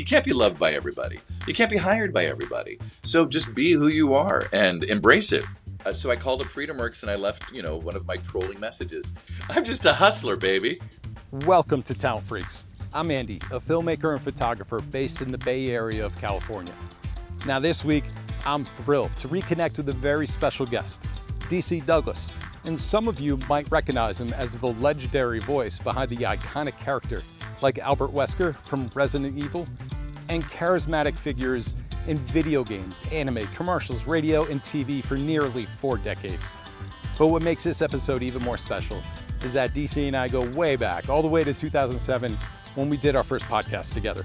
You can't be loved by everybody. You can't be hired by everybody. So just be who you are and embrace it. So I called up FreedomWorks and I left, one of my trolling messages. I'm just a hustler, baby. Welcome to Talent Freaks. I'm Andy, a filmmaker and photographer based in the Bay Area of California. Now this week, I'm thrilled to reconnect with a very special guest, DC Douglas. And some of you might recognize him as the legendary voice behind the iconic character like Albert Wesker from Resident Evil, and charismatic figures in video games, anime, commercials, radio, and TV for nearly 4 decades. But what makes this episode even more special is that DC and I go way back, all the way to 2007, when we did our first podcast together.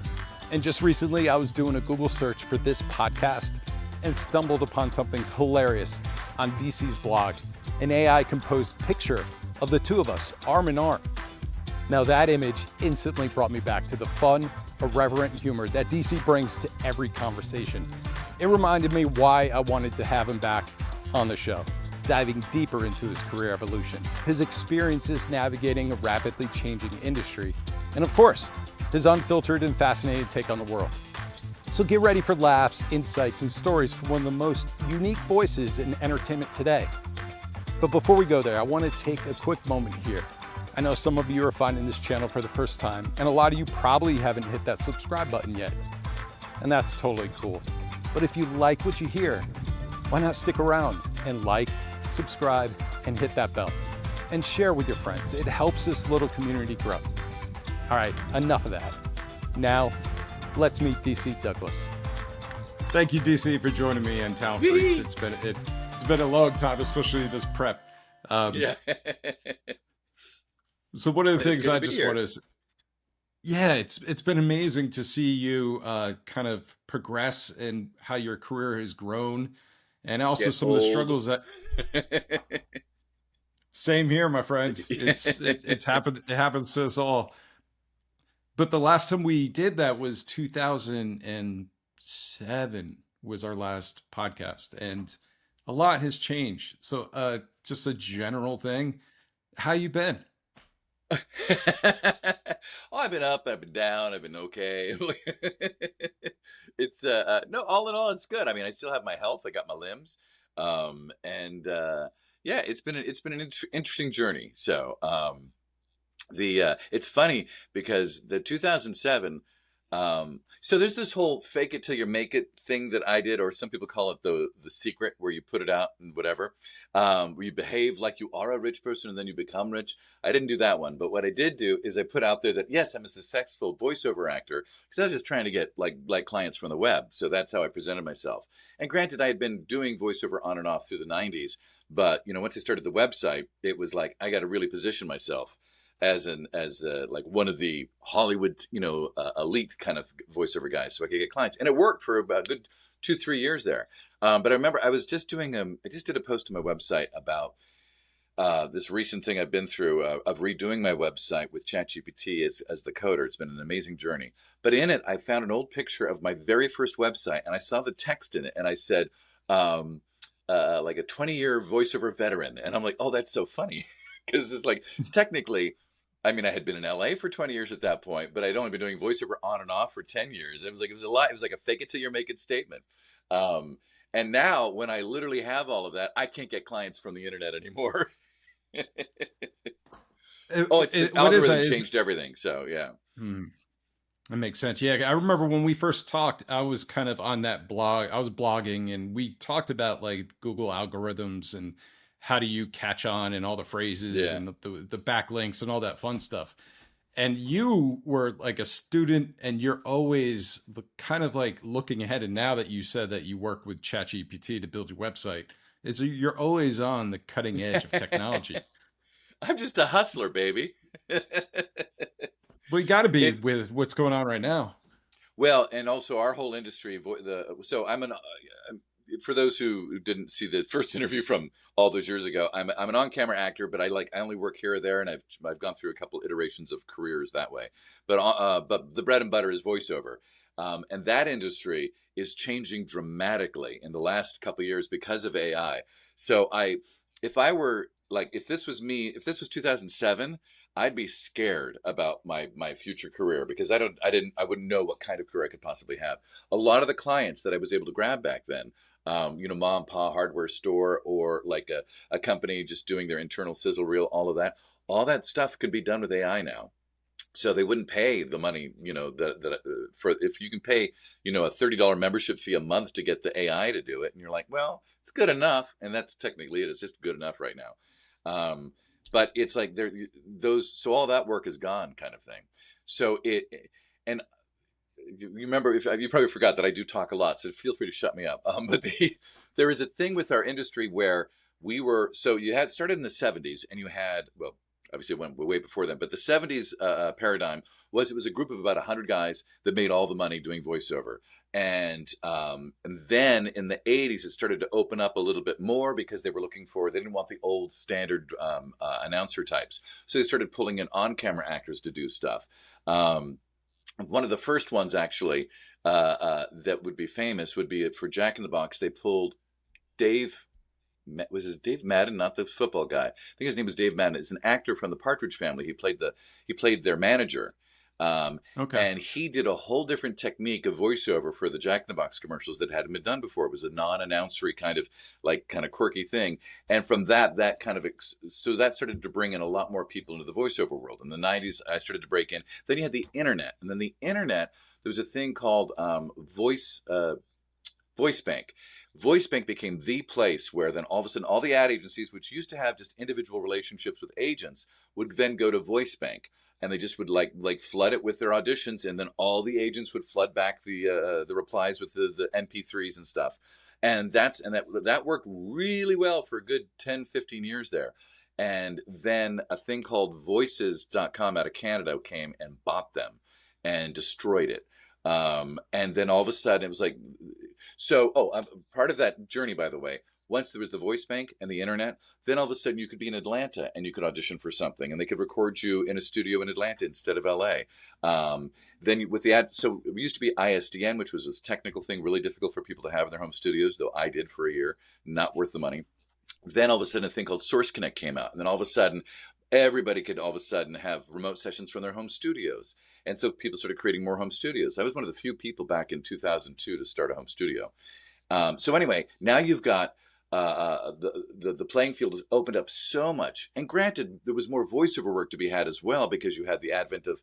And just recently, I was doing a Google search for this podcast and stumbled upon something hilarious on DC's blog, an AI-composed picture of the two of us, arm in arm. Now that image instantly brought me back to the fun, irreverent humor that DC brings to every conversation. It reminded me why I wanted to have him back on the show, diving deeper into his career evolution, his experiences navigating a rapidly changing industry, and of course, his unfiltered and fascinating take on the world. So get ready for laughs, insights, and stories from one of the most unique voices in entertainment today. But before we go there, I want to take a quick moment here. I know some of you are finding this channel for the first time, and a lot of you probably haven't hit that subscribe button yet. And that's totally cool. But if you like what you hear, why not stick around and like, subscribe, and hit that bell? And share with your friends. It helps this little community grow. All right, enough of that. Now, let's meet DC Douglas. Thank you, DC, for joining me on Talent Freaks. It's been a long time, especially this prep. Yeah. So one of the things I just want to, it's been amazing to see you kind of progress and how your career has grown, and also some of the struggles that. Same here, my friend. It's happened. It happens to us all. But the last time we did that was 2007 was our last podcast, and a lot has changed. So just a general thing, how you been? I've been up, I've been down, I've been okay. It's no, all in all, it's good. I mean, I still have my health, I got my limbs, it's been an interesting journey. So it's funny because the 2007. So there's this whole fake it till you make it thing that I did, or some people call it the secret, where you put it out and whatever, where you behave like you are a rich person and then you become rich. I didn't do that one, but what I did do is I put out there that yes, I'm a successful voiceover actor, because I was just trying to get like clients from the web. So that's how I presented myself. And granted, I had been doing voiceover on and off through the 90s, but once I started the website, it was like I got to really position myself as like one of the Hollywood, elite kind of voiceover guys, so I could get clients, and it worked for about a good 2-3 years there. But I remember I was just doing I just did a post on my website about this recent thing I've been through of redoing my website with ChatGPT as the coder. It's been an amazing journey. But in it, I found an old picture of my very first website, and I saw the text in it, and I said, like a 20-year voiceover veteran, and I'm like, oh, that's so funny, because it's like technically. I mean, I had been in LA for 20 years at that point, but I'd only been doing voiceover on and off for 10 years. It was a lot. It was like a fake it till you make it statement. And now when I literally have all of that, I can't get clients from the internet anymore. The algorithm changed everything. So yeah. That makes sense. Yeah. I remember when we first talked, I was kind of on that blog. I was blogging, and we talked about like Google algorithms and how do you catch on and all the phrases and the backlinks and all that fun stuff. And you were like a student, and you're always kind of like looking ahead. And now that you said that you work with ChatGPT to build your website, you're always on the cutting edge of technology. I'm just a hustler, baby. Well, you got to be with what's going on right now. Well, and also our whole industry. So I'm for those who didn't see the first interview from all those years ago, I'm an on-camera actor, but I only work here or there, and I've gone through a couple iterations of careers that way. But the bread and butter is voiceover, and that industry is changing dramatically in the last couple of years because of AI. So if this was 2007, I'd be scared about my future career because I wouldn't know what kind of career I could possibly have. A lot of the clients that I was able to grab back then, mom and pa hardware store, or like a company just doing their internal sizzle reel, all that stuff could be done with AI now. So they wouldn't pay the money, for, if you can pay, a $30 membership fee a month to get the AI to do it, and you're like, well, it's good enough, and that's technically it. It's just good enough right now. But it's like so all that work is gone, kind of thing. So and you remember, if you probably forgot that I do talk a lot, so feel free to shut me up. But there is a thing with our industry where so you had started in the 70s, and you had, well, obviously it went way before then, but the 70s paradigm was, it was a group of about 100 guys that made all the money doing voiceover. And then in the 80s, it started to open up a little bit more because they didn't want the old standard announcer types. So they started pulling in on-camera actors to do stuff. One of the first ones, actually, that would be famous would be for Jack in the Box. They pulled Dave Madden, not the football guy. I think his name was Dave Madden. It's an actor from the Partridge Family. He played their manager. Okay. And he did a whole different technique of voiceover for the Jack in the Box commercials that hadn't been done before. It was a non-announcery kind of quirky thing. And from that so that started to bring in a lot more people into the voiceover world. In the 90s, I started to break in. Then you had the internet, and then the internet, there was a thing called Voice Bank. Voice Bank became the place where then all of a sudden all the ad agencies, which used to have just individual relationships with agents, would then go to Voice Bank, and they just would like flood it with their auditions, and then all the agents would flood back the replies with the MP3s and stuff. And that worked really well for a good 10, 15 years there. And then a thing called voices.com out of Canada came and bought them and destroyed it. And then all of a sudden it was like, part of that journey, by the way, once there was the voice bank and the internet, then all of a sudden you could be in Atlanta and you could audition for something, and they could record you in a studio in Atlanta instead of LA. With the ad, so it used to be ISDN, which was this technical thing, really difficult for people to have in their home studios, though I did for a year, not worth the money. Then all of a sudden a thing called Source Connect came out, and then all of a sudden everybody could all of a sudden have remote sessions from their home studios. And so people started creating more home studios. I was one of the few people back in 2002 to start a home studio. So anyway, now you've got the playing field has opened up so much. And granted, there was more voiceover work to be had as well, because you had the advent of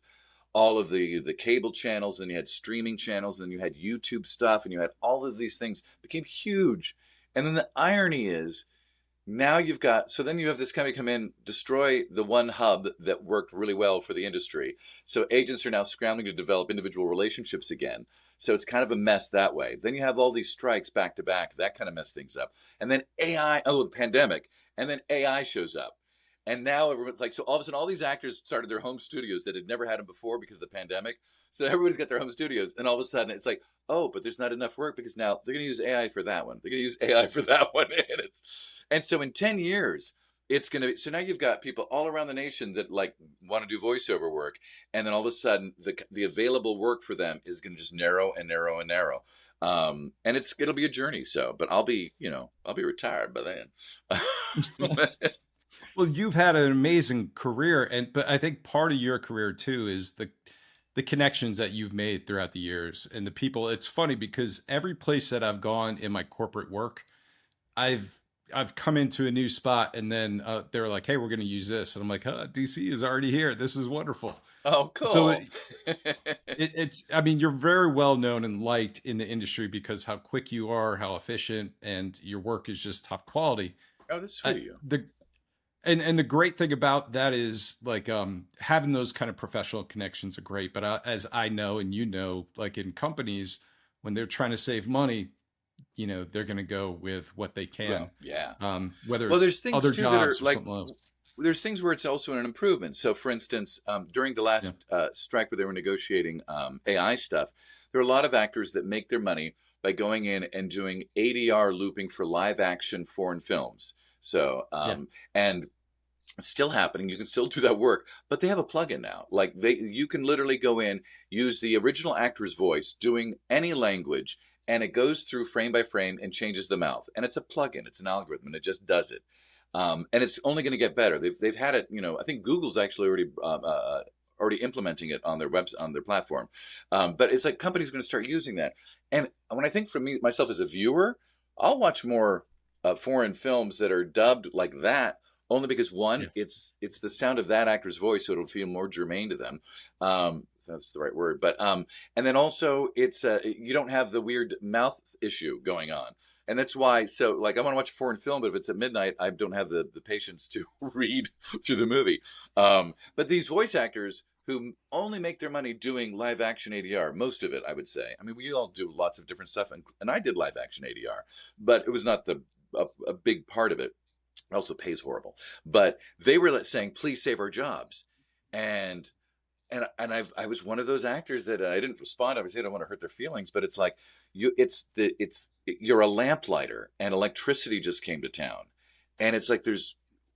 all of the cable channels, and you had streaming channels, and you had YouTube stuff, and you had all of these things became huge. And then the irony is, now you have this company come in, destroy the one hub that worked really well for the industry. So agents are now scrambling to develop individual relationships again. So it's kind of a mess that way. Then you have all these strikes back to back. That kind of messed things up. And then the pandemic. And then AI shows up. And now everyone's like, so all of a sudden, all these actors started their home studios that had never had them before because of the pandemic. So everybody's got their home studios. And all of a sudden, it's like, oh, but there's not enough work because now they're going to use AI for that one. They're going to use AI for that one. And so in 10 years, it's going to be, so now you've got people all around the nation that like want to do voiceover work. And then all of a sudden, the available work for them is going to just narrow and narrow and narrow. And it'll be a journey. So, but I'll be retired by then. Well, you've had an amazing career, but I think part of your career too is the connections that you've made throughout the years and the people. It's funny because every place that I've gone in my corporate work, I've come into a new spot, and then they're like, "Hey, we're going to use this," and I'm like, DC is already here. This is wonderful. Oh, cool. So it's, I mean, you're very well known and liked in the industry because how quick you are, how efficient, and your work is just top quality. Oh, that's sweet of you. And the great thing about that is like having those kind of professional connections are great. But as I know, and you know, like in companies, when they're trying to save money, they're going to go with what they can. Well, yeah. Whether there's things other too jobs that are or like, something else. There's things where it's also an improvement. So for instance, during the last strike where they were negotiating AI stuff, there are a lot of actors that make their money by going in and doing ADR looping for live action foreign films. So, and it's still happening. You can still do that work, but they have a plugin now. Like you can literally go in, use the original actor's voice doing any language, and it goes through frame by frame and changes the mouth. And it's a plugin. It's an algorithm, and it just does it. And it's only going to get better. They've had it. I think Google's actually already implementing it on their on their platform. But it's like companies are going to start using that. And when I think for me myself as a viewer, I'll watch more foreign films that are dubbed like that. Only because one, Yeah. it's the sound of that actor's voice, so it'll feel more germane to them. If that's the right word. But and then also it's you don't have the weird mouth issue going on. And that's why, so like I want to watch a foreign film, but if it's at midnight, I don't have the patience to read through the movie. But these voice actors who only make their money doing live action ADR, most of it, I would say. I mean, we all do lots of different stuff, and I did live action ADR, but it was not a big part of it. It also pays horrible. But they were saying, please save our jobs. And I was one of those actors that I didn't respond. Obviously, I don't want to hurt their feelings, but it's like you're a lamplighter, and electricity just came to town, and it's like there's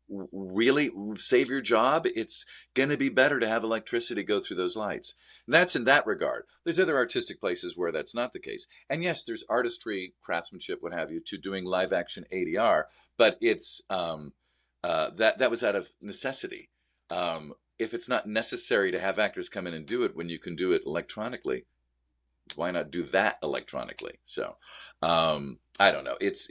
really save your job. It's going to be better to have electricity go through those lights. And that's in that regard. There's other artistic places where that's not the case, and yes, there's artistry, craftsmanship, what have you, to doing live action ADR, but it's that was out of necessity. If it's not necessary to have actors come in and do it when you can do it electronically, why not do that electronically? So, I don't know. It's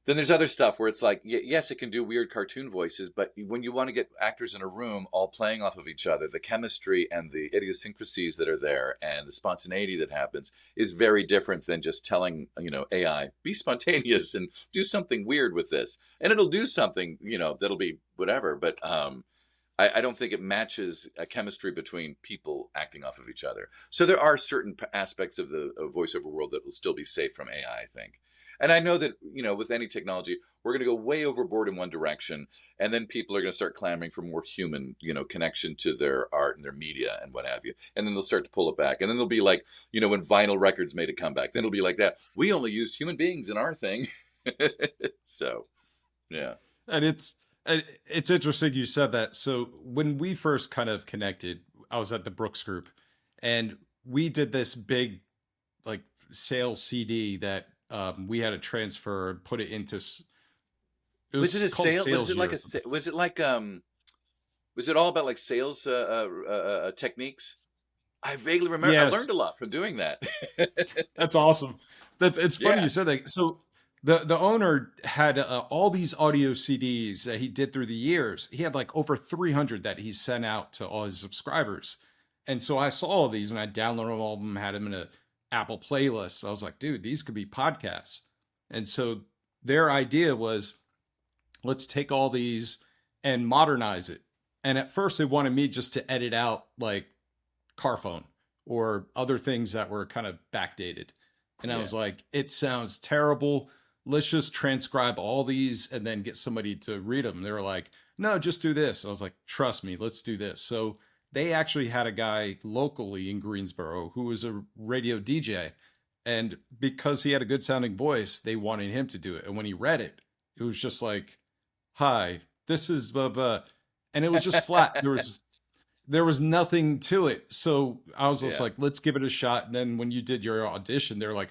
then there's other stuff where it's like, yes, it can do weird cartoon voices, but when you want to get actors in a room all playing off of each other, the chemistry and the idiosyncrasies that are there and the spontaneity that happens is very different than just telling, AI, be spontaneous and do something weird with this. And it'll do something, that'll be whatever. But I don't think it matches a chemistry between people acting off of each other. So there are certain aspects of the voiceover world that will still be safe from AI, I think. And I know that, with any technology, we're going to go way overboard in one direction, and then people are going to start clamoring for more human, connection to their art and their media and what have you. And then they'll start to pull it back. And then they'll be like, when vinyl records made a comeback, then it'll be like that. We only used human beings in our thing. So, yeah. And it's interesting you said that. So when we first kind of connected, I was at the Brooks Group, and we did this big like sales CD that we had to transfer and put it into. It was it a called sale? Sales Was it like Year. was it all about like sales techniques? I vaguely remember. I learned Yes, a lot from doing that. that's awesome. It's funny Yeah. you said that. So the owner had all these audio CDs that he did through the years. He had like over 300 that he sent out to all his subscribers. And so I saw all these and I downloaded all of them, had them in a Apple playlist. I was like, dude, these could be podcasts. And so their idea was, let's take all these and modernize it. And at first they wanted me just to edit out like car phone or other things that were kind of backdated. And I Yeah. was like, it sounds terrible. Let's just transcribe all these and then get somebody to read them. They were like, no, just do this. I was like, trust me, let's do this. So they actually had a guy locally in Greensboro who was a radio DJ. And because he had a good sounding voice, they wanted him to do it. And when he read it, it was just like, hi, this is blah, blah. And it was just flat. There was nothing to it. So I was just Yeah. like, let's give it a shot. And then when you did your audition, they're like,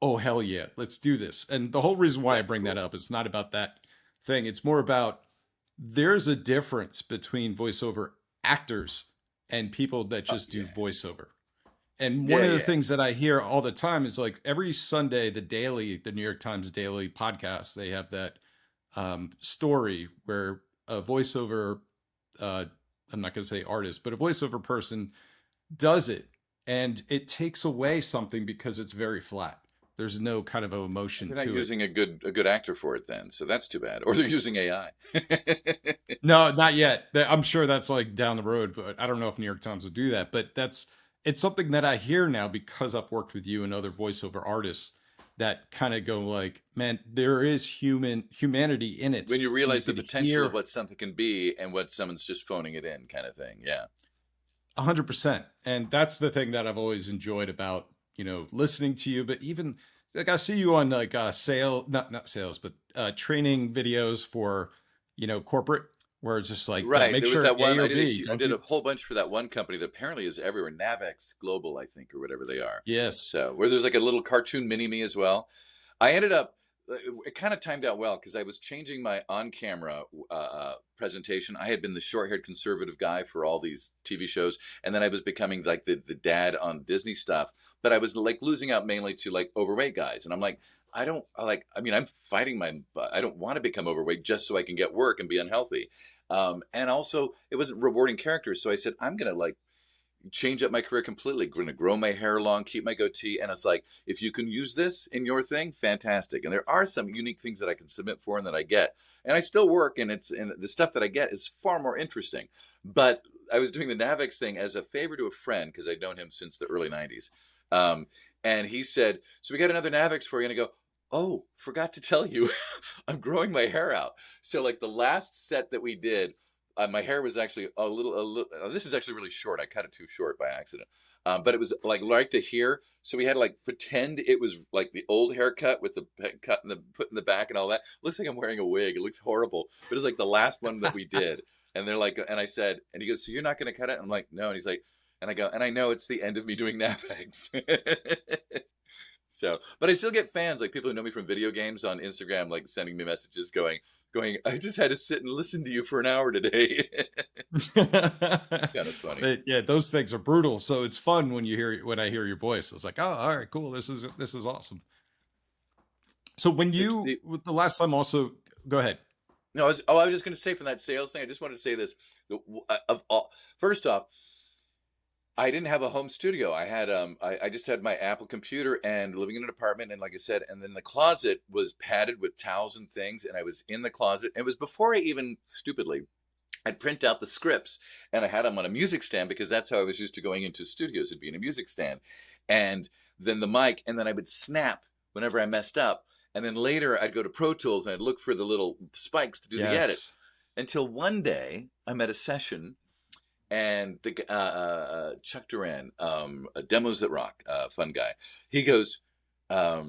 oh, hell yeah, let's do this. And the whole reason why I That's bring that cool. up is not about that thing. It's more about there's a difference between voiceover actors and people that just do Yeah. voiceover. And one Yeah. of the Yeah. things that I hear all the time is like every Sunday, the New York Times Daily podcast, they have that story where a voiceover, I'm not going to say artist, but a voiceover person does it, and it takes away something because it's very flat. There's no kind of emotion They're not to it. using a good actor for it then, so that's too bad. Or they're using AI. No, not yet. I'm sure that's like down the road, but I don't know if New York Times will do that. But it's something that I hear now because I've worked with you and other voiceover artists that kind of go like, man, there is humanity in it. When you realize the could potential hear of what something can be and what someone's just phoning it in, kind of thing. Yeah. 100%. And that's the thing that I've always enjoyed about, listening to you, but even like I see you on like not sales, but training videos for, corporate where it's just like, Right. make There was sure that A one or I B, I don't did do a whole this. bunch for that one company that apparently is everywhere, Navex Global, I think, or whatever they are. Yes. So where there's like a little cartoon mini me as well. I ended up it kind of timed out well because I was changing my on-camera presentation. I had been the short-haired conservative guy for all these TV shows, and then I was becoming like the dad on Disney stuff. But I was like losing out mainly to like overweight guys, and I'm like, I don't like. I mean, I'm fighting my. I don't want to become overweight just so I can get work and be unhealthy. And also, it wasn't rewarding characters, so I said I'm gonna like change up my career completely. Going to grow my hair long, keep my goatee, and it's like if you can use this in your thing, fantastic. And there are some unique things that I can submit for and that I get, and I still work, and the stuff that I get is far more interesting. But I was doing the Navex thing as a favor to a friend because I'd known him since the early '90s, and he said, "So we got another Navex for you," and I go, "Oh, forgot to tell you, I'm growing my hair out." So like the last set that we did, my hair was actually a little. This is actually really short. I cut it too short by accident, but it was like right to here. So we had to like pretend it was like the old haircut with the cut in the put in the back and all that. Looks like I'm wearing a wig. It looks horrible, but it's like the last one that we did. And they're like, and I said, and he goes, "So you're not going to cut it?" I'm like, "No." And he's like, and I go, and I know it's the end of me doing Navex. So, but I still get fans, like people who know me from video games on Instagram, like sending me messages going, "I just had to sit and listen to you for an hour today." Kind of funny. Yeah, those things are brutal. So it's fun when I hear your voice. It's like, oh, all right, cool. This is awesome. So when the last time also, go ahead. No, I was just going to say from that sales thing, I just wanted to say this. First off, I didn't have a home studio. I had I just had my Apple computer and living in an apartment, and like I said, and then the closet was padded with towels and things, and I was in the closet. It was before I even stupidly I'd print out the scripts and I had them on a music stand because that's how I was used to going into studios. It'd be in a music stand, and then the mic, and then I would snap whenever I messed up, and then later I'd go to Pro Tools and I'd look for the little spikes to do the edit. Until one day I'm at a session. And the Chuck Duran, Demos That Rock, fun guy. He goes, I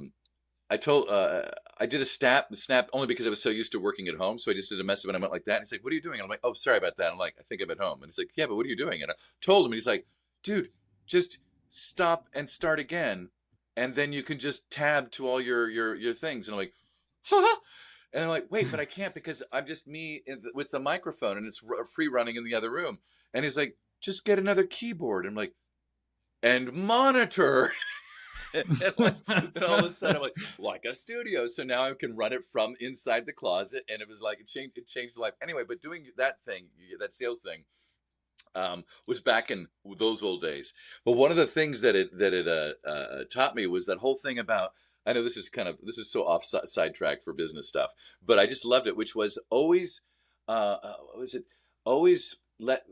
did a snap only because I was so used to working at home. So I just did a mess of it. And I went like that. And he's like, "What are you doing?" And I'm like, "Oh, sorry about that." I'm like, "I think I'm at home." And he's like, "Yeah, but what are you doing?" And I told him, and he's like, "Dude, just stop and start again. And then you can just tab to all your things." And I'm like, "Huh?" And I'm like, "Wait, but I can't because I'm just me with the microphone and it's free running in the other room." And he's like, "Just get another keyboard." And I'm like, "And monitor." and all of a sudden, I'm like a studio. So now I can run it from inside the closet. And it was like, it changed life. Anyway, but doing that thing, that sales thing, was back in those old days. But one of the things that it taught me was that whole thing about, I know this is so off sidetrack for business stuff, but I just loved it, which was always, always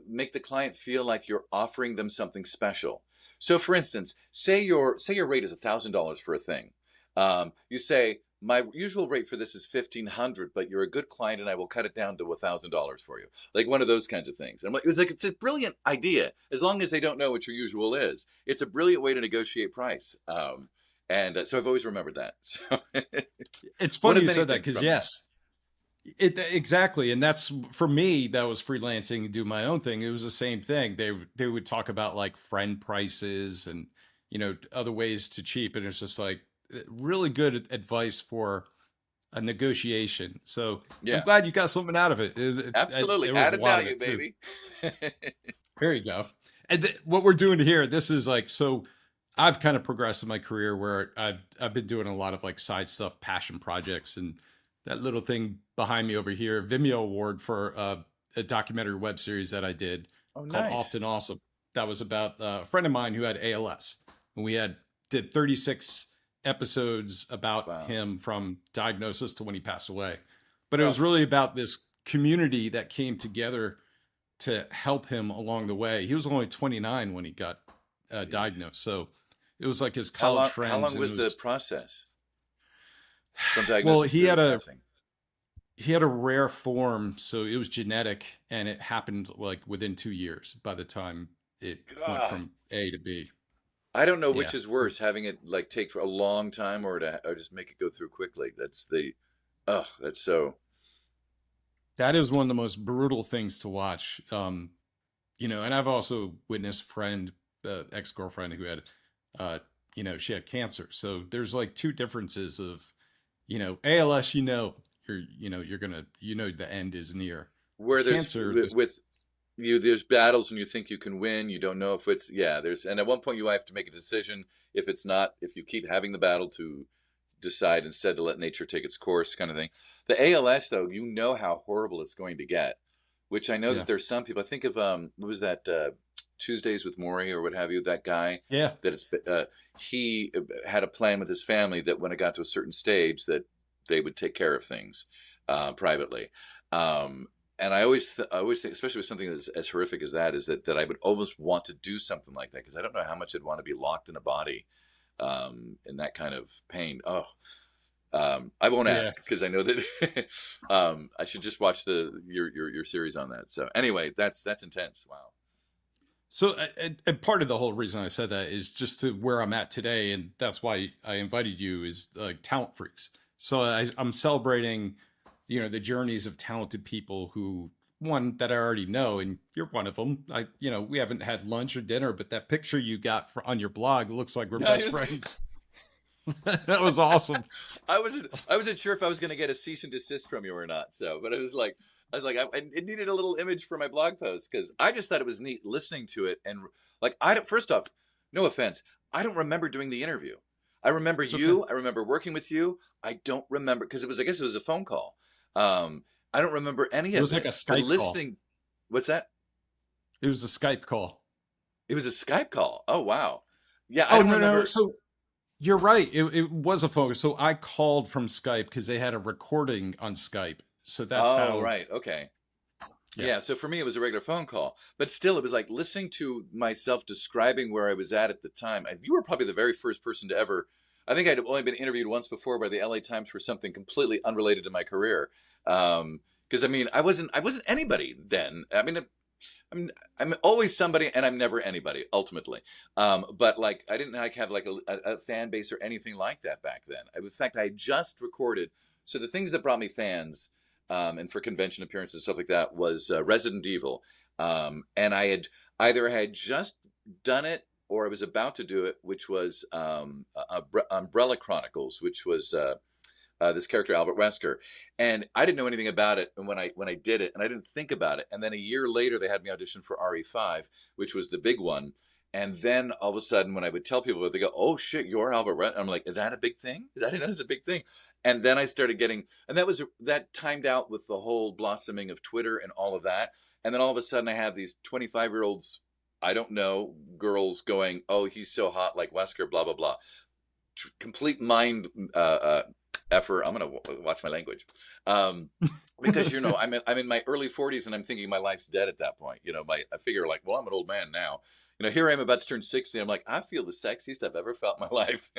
make the client feel like you're offering them something special. So for instance, say your rate is $1,000 for a thing. You say, "My usual rate for this is $1,500, but you're a good client and I will cut it down to $1,000 for you." Like one of those kinds of things. And I'm like, it's a brilliant idea. As long as they don't know what your usual is, it's a brilliant way to negotiate price. And so I've always remembered that. So it's funny you said that because yes, exactly. And that's, for me, that was freelancing and do my own thing. It was the same thing. They would talk about like friend prices and, other ways to cheap. And it's just like really good advice for a negotiation. So yeah. I'm glad you got something out of it. Absolutely. Added value, baby. There you go. And what we're doing here, this is like, so I've kind of progressed in my career where I've been doing a lot of like side stuff, passion projects, and that little thing behind me over here, Vimeo award for a documentary web series that I did called Often Awesome. That was about a friend of mine who had ALS. And we did 36 episodes about him from diagnosis to when he passed away. But it was really about this community that came together to help him along the way. He was only 29 when he got diagnosed. So it was like his college friends. How long was the process? Well, he had a rare form, so it was genetic, and it happened like within 2 years by the time it went from A to B. I don't know which is worse, having it like take for a long time or just make it go through quickly. That is one of the most brutal things to watch. And I've also witnessed a friend, ex-girlfriend who had, she had cancer. So there's like two differences of ALS, you're gonna, the end is near. Where there's Cancer, with you, there's battles and you think you can win. You don't know if it's, yeah, and at one point you have to make a decision. If it's not, if you keep having the battle, to decide instead to let nature take its course, kind of thing. The ALS, though, how horrible it's going to get, which I know yeah, that there's some people, I think of, what was that, Tuesdays with Maury or what have you, that guy, yeah. that he had a plan with his family that when it got to a certain stage that they would take care of things privately. And I always think, especially with something that's as horrific as that, is that I would almost want to do something like that, because I don't know how much I'd want to be locked in a body in that kind of pain. Oh, I won't Yeah. ask, because I know that I should just watch your series on that. So anyway, that's intense. Wow. So, and part of the whole reason I said that is just to where I'm at today, and that's why I invited you, is talent freaks. So I'm celebrating, the journeys of talented people who, one that I already know, and you're one of them. We haven't had lunch or dinner, but that picture you got on your blog looks like we're best friends. That was awesome. I wasn't sure if I was going to get a cease and desist from you or not. So, but it needed a little image for my blog post, because I just thought it was neat listening to it. And like, first off, no offense, I don't remember doing the interview. I remember you. Okay. I remember working with you. I don't remember, because I guess it was a phone call. I don't remember any of it. It was like a Skype call. What's that? It was a Skype call. It was a Skype call. Oh, wow. Yeah. I don't remember. No. So you're right. It was a phone. So I called from Skype because they had a recording on Skype. So that's how. Oh, right. Okay. Yeah. So for me, it was a regular phone call, but still, it was like listening to myself describing where I was at the time. You were probably the very first person to ever. I think I'd only been interviewed once before by the LA Times for something completely unrelated to my career. Because I wasn't anybody then. I'm always somebody, and I'm never anybody ultimately. But like, I didn't have like a fan base or anything like that back then. In fact, I had just recorded. So the things that brought me fans, and for convention appearances, stuff like that, was Resident Evil. And I had just done it, or I was about to do it, which was Umbrella Chronicles, which was this character Albert Wesker, and I didn't know anything about it. And when I did it, and I didn't think about it, and then a year later they had me audition for RE5, which was the big one. And then all of a sudden, when I would tell people, they go, "Oh shit, you're Albert Wesker." I'm like, "Is that a big thing? I didn't know it's a big thing." And then I started getting, and that timed out with the whole blossoming of Twitter and all of that. And then all of a sudden, I have these 25-year-olds, I don't know, girls going, "Oh, he's so hot, like Wesker," blah blah blah. Complete mind effort. I'm gonna watch my language, because I'm in my early 40s, and I'm thinking my life's dead at that point. I figure like, well, I'm an old man now. Here I am about to turn 60. I'm like, I feel the sexiest I've ever felt in my life.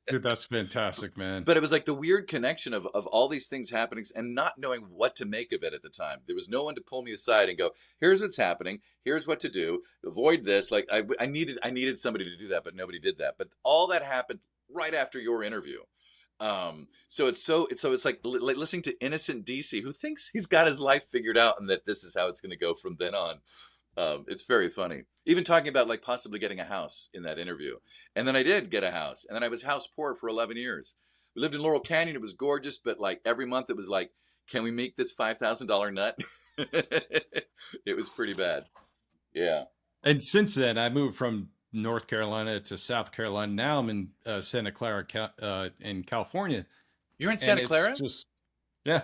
Dude, that's fantastic, man. But it was like the weird connection of all these things happening and not knowing what to make of it at the time. There was no one to pull me aside and go, "Here's what's happening. Here's what to do. Avoid this." Like I needed somebody to do that, but nobody did that. But all that happened right after your interview. So it's like listening to innocent DC who thinks he's got his life figured out and that this is how it's going to go from then on. It's very funny. Even talking about like possibly getting a house in that interview. And then I did get a house. And then I was house poor for 11 years. We lived in Laurel Canyon. It was gorgeous. But like every month it was like, can we make this $5,000 nut? It was pretty bad. Yeah. And since then, I moved from North Carolina to South Carolina. Now I'm in Santa Clara, in California. You're in Santa Clara? Yeah.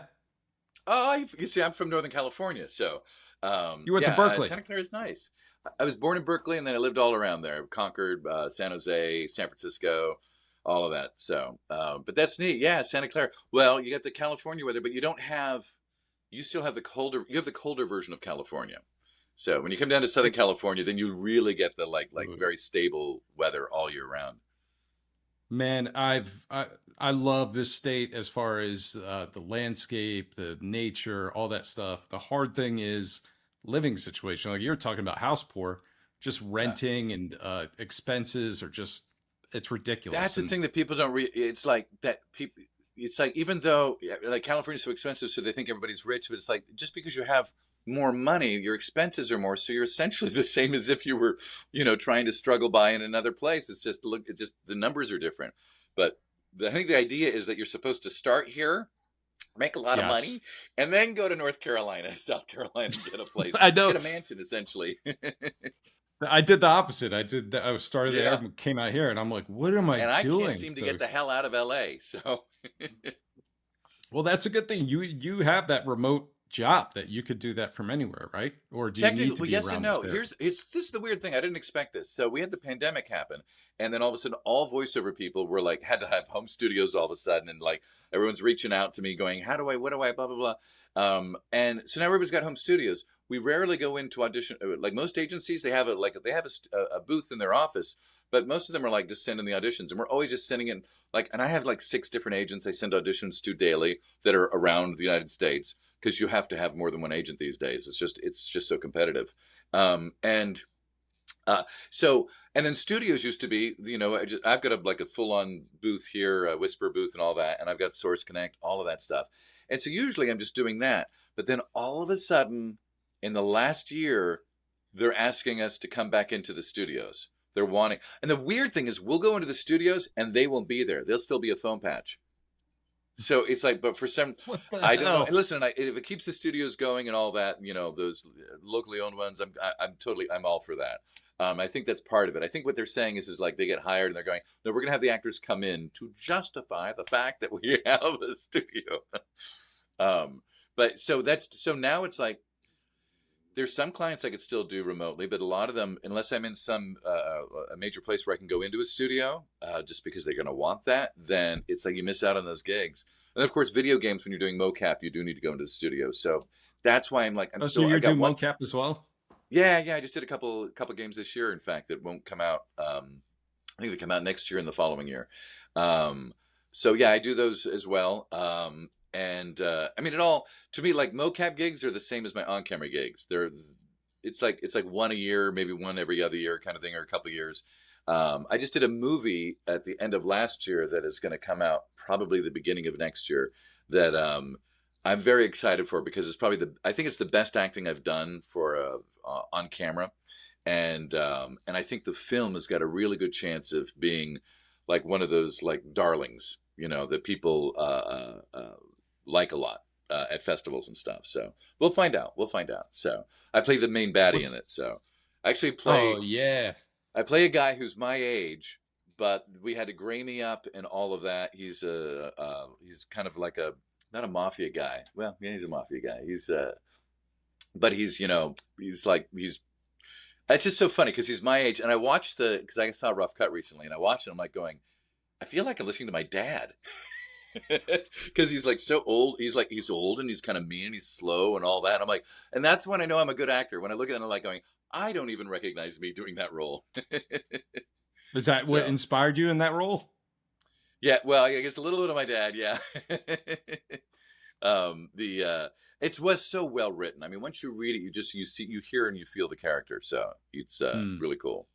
Oh, you see, I'm from Northern California. So you went to Berkeley. Santa Clara is nice. I was born in Berkeley, and then I lived all around there. Concord, San Jose, San Francisco, all of that. So, but that's neat. Yeah, Santa Clara. Well, you got the California weather, but you still have the colder version of California. So when you come down to Southern California, then you really get the like very stable weather all year round. Man, I love this state as far as the landscape, the nature, all that stuff. The hard thing is living situation. Like you're talking about house poor, just renting and expenses are just, it's ridiculous. That's the thing that people don't it's like that people, it's like, even though like California's so expensive, so they think everybody's rich, but it's like, just because you have more money, your expenses are more, so you're essentially the same as if you were, trying to struggle by in another place. It's just the numbers are different. But I think the idea is that you're supposed to start here, make a lot of money, Yes. and then go to North Carolina, South Carolina, and get a place, I know. get a mansion, essentially. I did the opposite. I started there Yeah. and came out here, and I'm like, what am I And I can't doing? seem to So, get the hell out of LA. So well, that's a good thing. You have that remote job that you could do that from anywhere, right? Or do you technically, need to well, be yes and around this no. area? This is the weird thing. I didn't expect this. So we had the pandemic happen, and then all of a sudden, all voiceover people were like had to have home studios all of a sudden, and like everyone's reaching out to me, going, "How do I? What do I? Blah blah blah." And so now everybody's got home studios. We rarely go into audition. Like most agencies, they have a booth in their office, but most of them are like just sending the auditions, and we're always just sending in like. And I have like 6 different agents I send auditions to daily that are around the United States because you have to have more than one agent these days. It's just so competitive. And so and then studios used to be, I've got like a full on booth here, a Whisper booth and all that, and I've got Source Connect, all of that stuff. And so usually I'm just doing that. But then all of a sudden, in the last year, they're asking us to come back into the studios. They're wanting, and the weird thing is, we'll go into the studios and they won't be there. They'll still be a phone patch. So it's like, but for some, What the I don't know. And hell? listen, if it keeps the studios going and all that, those locally owned ones, I'm all for that. I think that's part of it. I think what they're saying is like they get hired and they're going, no, we're going to have the actors come in to justify the fact that we have a studio. But so now it's like there's some clients I could still do remotely, but a lot of them, unless I'm in some a major place where I can go into a studio, just because they're going to want that, then it's like you miss out on those gigs. And of course, video games, when you're doing mocap, you do need to go into the studio. So that's why I'm like, Oh, so I you're got doing one. mocap as well? Yeah. I just did a couple games this year. In fact, that won't come out. I think they come out next year and the following year. So yeah, I do those as well. And I mean, it all to me, like mocap gigs are the same as my on-camera gigs. It's like one a year, maybe one every other year, kind of thing, or a couple of years. I just did a movie at the end of last year that is going to come out probably the beginning of next year. That I'm very excited for because it's probably I think it's the best acting I've done for on camera, and I think the film has got a really good chance of being like one of those like darlings, that people like a lot at festivals and stuff. So we'll find out. So I play the main baddie What's in it. So I actually Oh yeah. I play a guy who's my age, but we had to gray me up and all of that. He's kind of like not a mafia guy. Well, yeah, he's a mafia guy. But he's it's just so funny because he's my age, and because I saw a Rough Cut recently, and I watched it. I'm like going, I feel like I'm listening to my dad. Because he's like so old. He's old and he's kind of mean and he's slow and all that. I'm like, and that's when I know I'm a good actor. When I look at him, I'm like going, I don't even recognize me doing that role. Is that what So inspired you in that role? yeah, well, I guess a little bit of my dad. Yeah. The it was so well written. I mean, once you read it, you see, you hear, and you feel the character. So it's Hmm. really cool.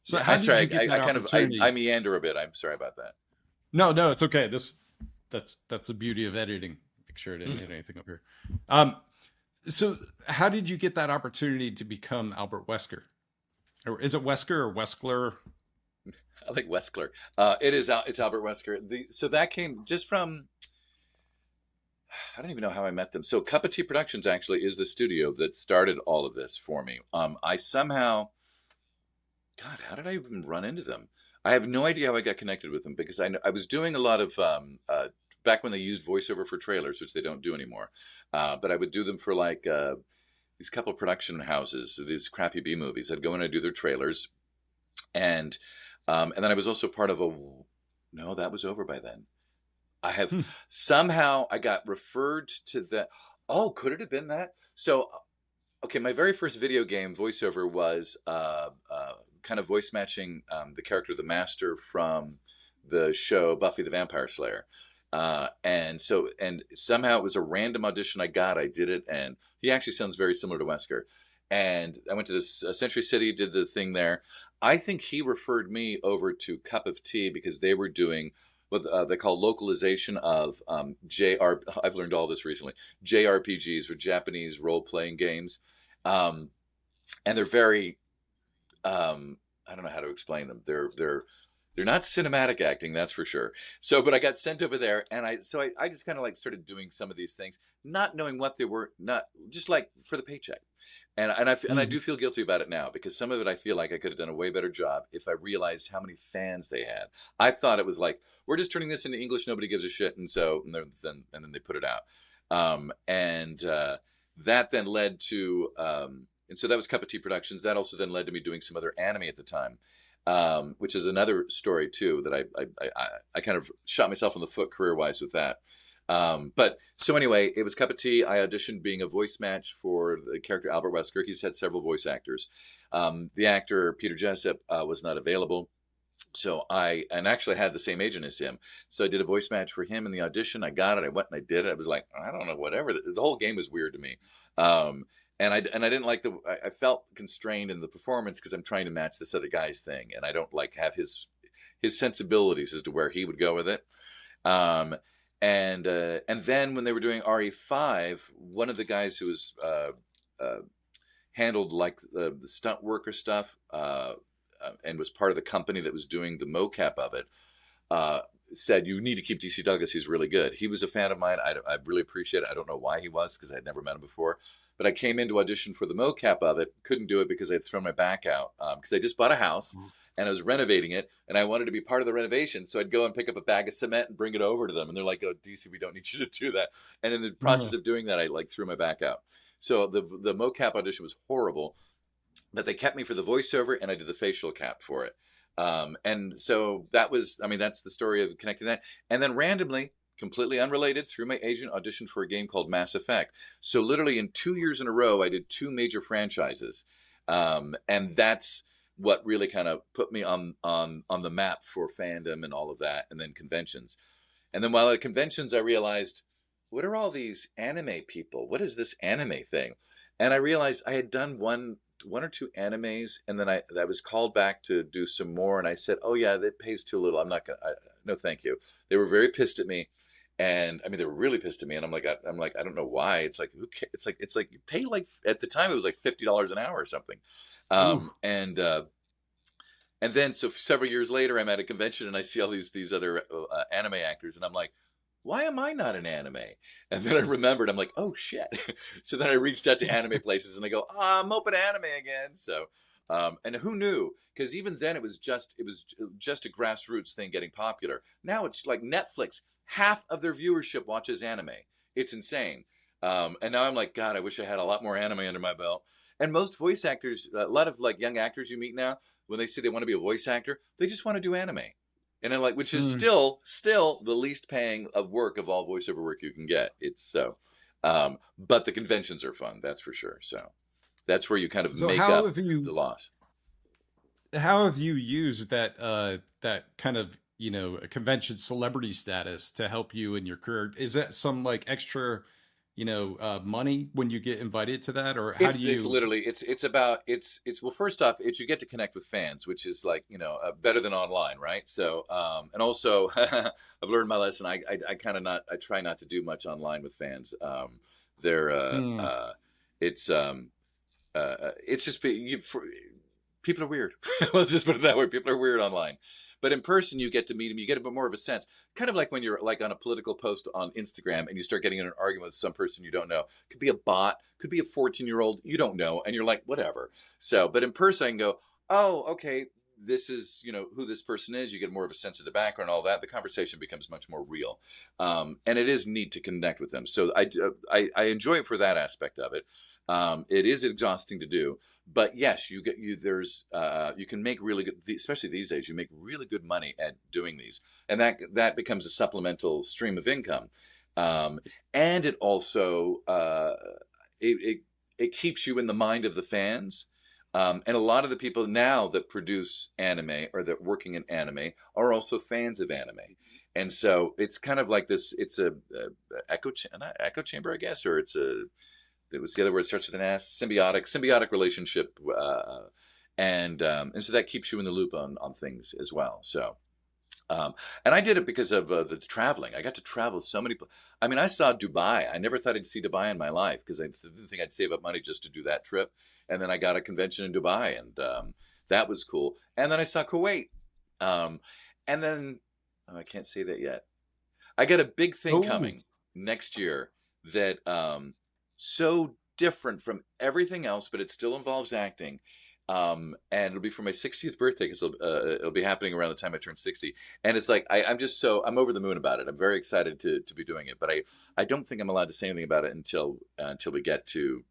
So Yeah, how I'm did you sorry. get that I opportunity? meander a bit. I'm sorry about that. No, it's okay. That's the beauty of editing. Make sure I didn't hit anything up here. Um, so how did you get that opportunity to become Albert Wesker? Or is it Wesker or Weskler? I like Wesker. It's Albert Wesker. So that came just from, I don't even know how I met them. So Cup of Tea Productions actually is the studio that started all of this for me. I somehow, God, how did I even run into them? I have no idea how I got connected with them because I was doing a lot of back when they used voiceover for trailers, which they don't do anymore. But I would do them for like these couple of production houses, these crappy B movies. I'd go in and do their trailers, and then I was also part of a. No, that was over by then. I have Hmm. somehow I got referred to the. Oh, could it have been that? So, okay, my very first video game voiceover was kind of voice matching the character of the Master from the show Buffy the Vampire Slayer. And somehow it was a random audition I got. I did it, and he actually sounds very similar to Wesker. And I went to this Century City, did the thing there. I think he referred me over to Cup of Tea because they were doing what they call localization of JR. I've learned all this recently. JRPGs, or Japanese role-playing games, and they're very I don't know how to explain them. They're They're not cinematic acting, that's for sure. So, but I got sent over there, and I just kind of like started doing some of these things, not knowing what they were, not just like for the paycheck. And I Mhm. do feel guilty about it now, because some of it I feel like I could have done a way better job if I realized how many fans they had. I thought it was like, we're just turning this into English, nobody gives a shit, and so and then they put it out. And that then led to and so that was Cup of Tea Productions. That also then led to me doing some other anime at the time, which is another story too that I kind of shot myself in the foot career wise with that. But so anyway, it was Cup of Tea. I auditioned being a voice match for the character Albert Wesker. He's had several voice actors. The actor Peter Jessup was not available. So and actually had the same agent as him. So I did a voice match for him in the audition. I got it. I went and I did it. I was like, I don't know, whatever. The whole game was weird to me. And I didn't like I felt constrained in the performance because I'm trying to match this other guy's thing, and I don't like have his sensibilities as to where he would go with it. Um, and then when they were doing RE5, one of the guys who was handled like the stunt worker stuff and was part of the company that was doing the mocap of it, said, you need to keep DC Douglas. He's really good. He was a fan of mine. I really appreciate it. I don't know why he was, because I had never met him before. But I came in to audition for the mocap of it. Couldn't do it because I had thrown my back out, because I just bought a house and I was renovating it, and I wanted to be part of the renovation. So I'd go and pick up a bag of cement and bring it over to them. And they're like, oh, DC, we don't need you to do that. And in the process of doing that, I like threw my back out. So the mocap audition was horrible, but they kept me for the voiceover, and I did the facial cap for it. And so that was, I mean, that's the story of connecting that. And then randomly, completely unrelated, through my agent, auditioned for a game called Mass Effect. So literally in 2 years in a row, I did 2 major franchises. And that's what really kind of put me on the map for fandom and all of that, and then conventions. And then while at conventions, I realized, what are all these anime people? What is this anime thing? And I realized I had done one or two animes, and then I was called back to do some more, and I said, oh yeah, that pays too little. I'm not gonna, no thank you. They were very pissed at me, and I mean, they were really pissed at me, and I'm like, I don't know why. It's like, who cares? It's like you pay, like, at the time it was like $50 an hour or something. Ooh. And then so several years later, I'm at a convention and I see all these other anime actors, and I'm like, why am I not an anime? And then I remembered, I'm like, oh shit. So then I reached out to anime places, and I go, I'm open to anime again. So, and who knew? Because even then it was just a grassroots thing getting popular. Now it's like Netflix. Half of their viewership watches anime. It's insane. And now I'm like, God, I wish I had a lot more anime under my belt. And most voice actors, a lot of like young actors you meet now, when they say they want to be a voice actor, they just want to do anime. And I'm like, which is still the least paying of work of all voiceover work you can get. It's so, but the conventions are fun, that's for sure. So that's where you kind of So make up the loss. how have you used that that kind of, you know, convention celebrity status to help you in your career? Is that some like extra, you know, money when you get invited to that, or how do It's you? literally well, first off, it's you get to connect with fans, which is like, better than online, right? So and also I've learned my lesson. I kind of not I try not to do much online with fans. They're Mm. it's it's just people are weird. Let's just put it that way. People are weird online. But in person, you get to meet them. You get a bit more of a sense. Kind of like when you're like on a political post on Instagram and you start getting in an argument with some person you don't know. Could be a bot. Could be a 14-year-old you don't know. And you're like, whatever. So, but in person, I can go, oh, okay, this is, who this person is. You get more of a sense of the background, all that. The conversation becomes much more real. And it is neat to connect with them. So I enjoy it for that aspect of it. It is exhausting to do. But yes, you can make really good, especially these days, you make really good money at doing these, and that becomes a supplemental stream of income, and it also it keeps you in the mind of the fans, and a lot of the people now that produce anime or that working in anime are also fans of anime, and so it's kind of like this. It's not echo chamber, I guess, or it was the other word, starts with an S, symbiotic relationship, and so that keeps you in the loop on things as well. So, and I did it because of the traveling. I got to travel so many. I mean, I saw Dubai. I never thought I'd see Dubai in my life because I didn't think I'd save up money just to do that trip. And then I got a convention in Dubai, and that was cool. And then I saw Kuwait. And then, oh, I can't say that yet. I got a big thing Oh, coming next year that so different from everything else, but it still involves acting. And it'll be for my 60th birthday because it'll be happening around the time I turn 60. And it's like I'm just I'm over the moon about it. I'm very excited to be doing it, but I don't think I'm allowed to say anything about it until we get to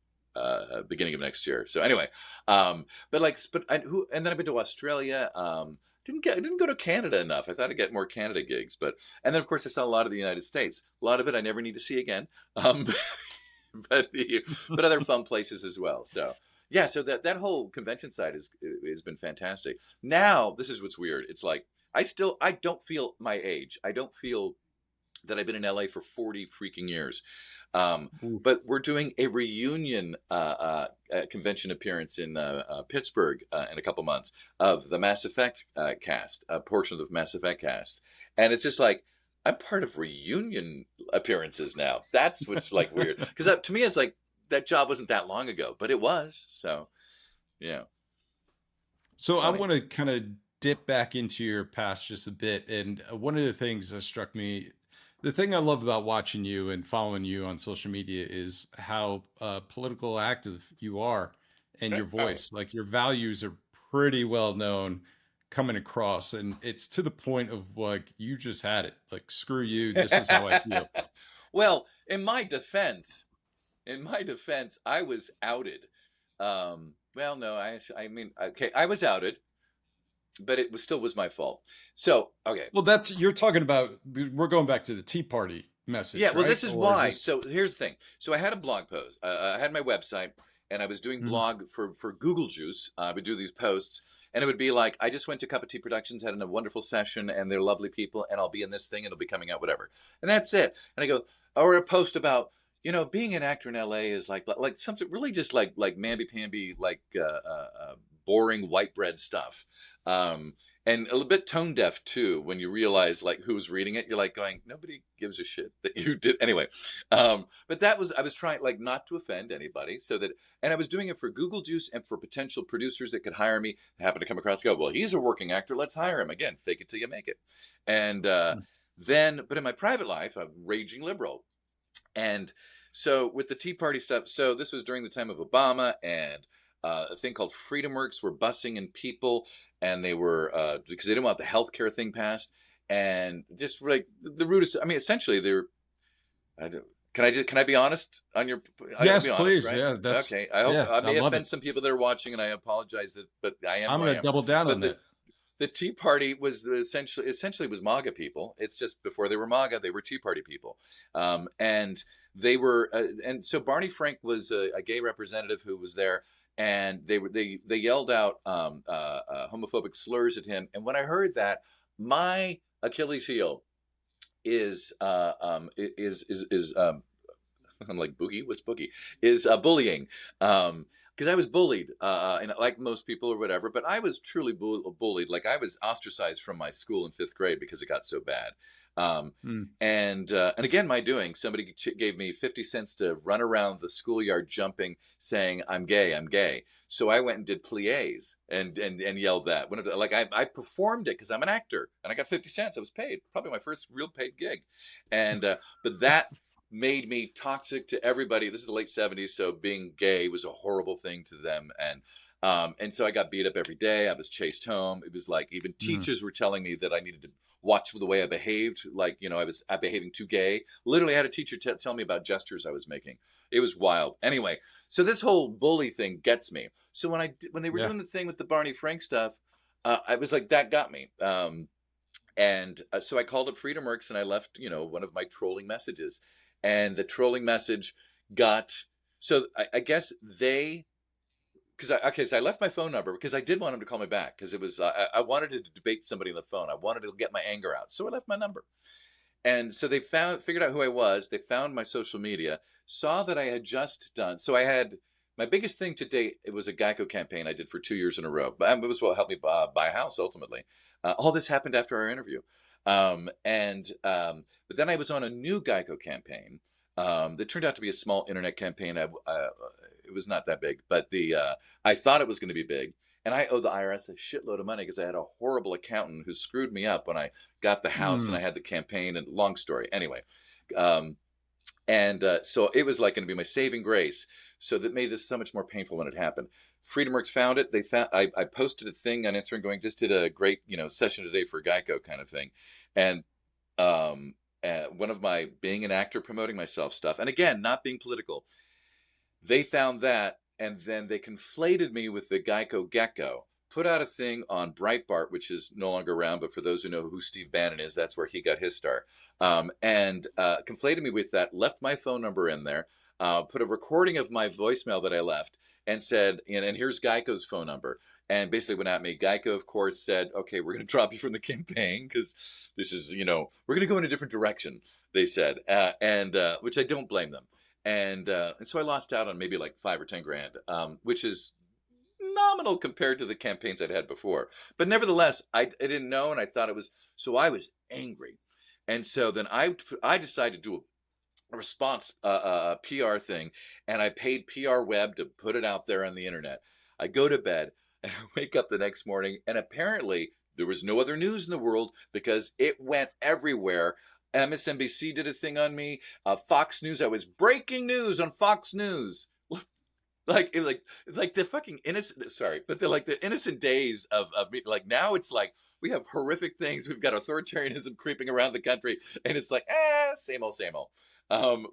beginning of next year. So anyway, and then I've been to Australia. I didn't go to Canada enough. I thought I'd get more Canada gigs, and then of course I saw a lot of the United States. A lot of it I never need to see again, but other fun places as well. So yeah, so that whole convention side has been fantastic. Now this is what's weird. It's like I don't feel my age. I don't feel that I've been in LA for 40 freaking years. oof. But we're doing a reunion convention appearance in Pittsburgh in a couple months of the Mass Effect cast, a portion of the Mass Effect cast. And it's just like, I'm part of reunion appearances now. That's what's like weird. Because to me, it's like, that job wasn't that long ago, but it was. So, yeah. So I Funny. want to kind of dip back into your past just a bit. And one of the things that struck me, the thing I love about watching you and following you on social media is how political active you are and your voice. Like your values are pretty well known coming across. And it's to the point of like, you just had it. Like, screw you. This is how I feel. Well, in my defense, I was outed. Well, no, I mean, okay, I was outed, but it still was my fault. So, okay. Well, you're talking about, we're going back to the Tea Party message, Yeah, well, right? this is Or is why. this, So here's the thing. So I had a blog post. I had my website, and I was doing blog for Google Juice. I would do these posts, and it would be like, I just went to Cup of Tea Productions, had a wonderful session, and they're lovely people, and I'll be in this thing, it'll be coming out, whatever. And that's it. And I go, or a post about, being an actor in LA is like something really just like mamby-pamby, like boring white bread stuff. And a little bit tone deaf too, when you realize like who's reading it. You're like going, nobody gives a shit that you did anyway. But I was trying like not to offend anybody, and I was doing it for Google Juice and for potential producers that could hire me. I happened to come across, go, well, he's a working actor, let's hire him. Again, fake it till you make it. And but in my private life, I'm raging liberal. And so with the Tea Party stuff, so this was during the time of Obama, and a thing called Freedom Works were busing in people, and they were because they didn't want the healthcare thing passed, and just like the rudest. I mean, essentially, they're. Can I be honest on your? yes, Be honest, please. right? Yeah, that's, Okay. I hope yeah, I I may love offend it. some people that are watching, and I apologize but I am I'm who I going to am. double down But on that. the Tea Party was essentially was MAGA people. It's just before they were MAGA, they were Tea Party people, and they were, and so Barney Frank was a gay representative who was there, and they yelled out homophobic slurs at him. And when I heard that, my Achilles heel is I'm like boogie. What's boogie? Is bullying. Because I was bullied, and like most people or whatever, but I was truly bullied. Like I was ostracized from my school in 5th grade because it got so bad. Mm. And again, my doing. Somebody gave me 50 cents to run around the schoolyard jumping, saying I'm gay, I'm gay. So I went and did pliés and yelled that. Like I performed it because I'm an actor, and I got 50 cents. I was paid, probably my first real paid gig, and but that made me toxic to everybody. This is the late 70s, so being gay was a horrible thing to them, and so I got beat up every day. I was chased home. It was like even teachers were telling me that I needed to watch the way I behaved. Like, I was behaving too gay. Literally, I had a teacher tell me about gestures I was making. It was wild. Anyway, so this whole bully thing gets me. So when they were Yeah. doing the thing with the Barney Frank stuff, I was like, that got me. And so I called up Freedom Works, and I left, one of my trolling messages. And the trolling message got, so I guess they, so I left my phone number because I did want him to call me back, because it was, I wanted to debate somebody on the phone. I wanted to get my anger out. So I left my number. And so they figured out who I was. They found my social media, saw that I had just done, so I had, my biggest thing to date, it was a Geico campaign I did for 2 years in a row. But it was what helped me buy a house ultimately. All this happened after our interview. But then I was on a new Geico campaign that turned out to be a small internet campaign. It was not that big, but I thought it was going to be big. and I owe the IRS a shitload of money because I had a horrible accountant who screwed me up when I got the house and I had the campaign. And long story, anyway. So it was like going to be my saving grace. So that made this so much more painful when it happened. FreedomWorks found it. They found I posted a thing on Instagram going, just did a great session today for Geico kind of thing, and one of my being an actor promoting myself stuff, and again not being political. They found that, and then they conflated me with the Geico Gecko. Put out a thing on Breitbart, which is no longer around, but for those who know who Steve Bannon is, that's where he got his start. And conflated me with that, left my phone number in there, put a recording of my voicemail that I left, and said, and here's Geico's phone number. And basically went at me. Geico, of course, said, okay, we're going to drop you from the campaign because this is, we're going to go in a different direction, they said, which I don't blame them. And so I lost out on maybe like 5 or 10 grand, which is nominal compared to the campaigns I'd had before. But nevertheless, I didn't know, and I thought it was, so I was angry. And so then I decided to do a response PR thing, and I paid PR Web to put it out there on the internet. I go to bed, and I wake up the next morning, and apparently there was no other news in the world because it went everywhere. MSNBC did a thing on me. Fox News, I was breaking news on Fox News. Like the fucking innocent, sorry, but they're like the innocent days of me. Like now it's like we have horrific things. We've got authoritarianism creeping around the country, and it's like, same old, same old.